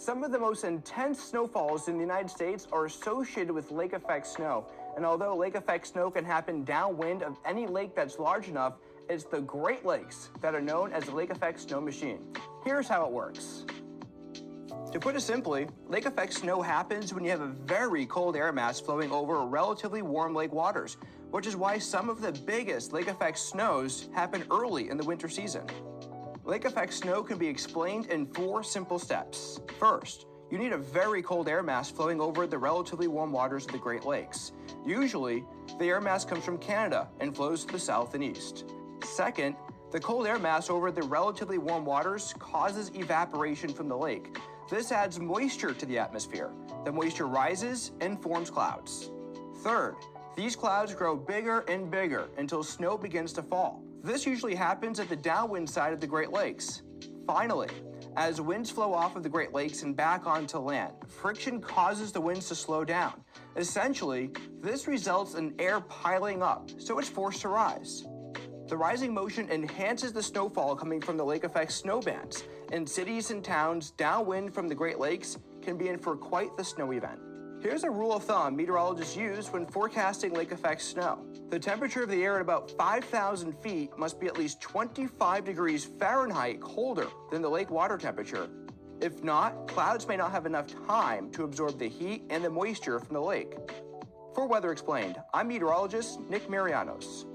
Some of the most intense snowfalls in the United States are associated with lake effect snow. And although lake effect snow can happen downwind of any lake that's large enough, it's the Great Lakes that are known as the lake effect snow machine. Here's how it works. To put it simply, lake effect snow happens when you have a very cold air mass flowing over relatively warm lake waters, which is why some of the biggest lake effect snows happen early in the winter season. Lake effect snow can be explained in 4 simple steps. First, you need a very cold air mass flowing over the relatively warm waters of the Great Lakes. Usually, the air mass comes from Canada and flows to the south and east. Second, the cold air mass over the relatively warm waters causes evaporation from the lake. This adds moisture to the atmosphere. The moisture rises and forms clouds. Third, these clouds grow bigger and bigger until snow begins to fall. This usually happens at the downwind side of the Great Lakes. Finally, as winds flow off of the Great Lakes and back onto land, friction causes the winds to slow down. Essentially, this results in air piling up, so it's forced to rise. The rising motion enhances the snowfall coming from the lake effect snow bands, and cities and towns downwind from the Great Lakes can be in for quite the snow event. Here's a rule of thumb meteorologists use when forecasting lake effect snow. The temperature of the air at about 5,000 feet must be at least 25 degrees Fahrenheit colder than the lake water temperature. If not, clouds may not have enough time to absorb the heat and the moisture from the lake. For Weather Explained, I'm meteorologist Nick Marianos.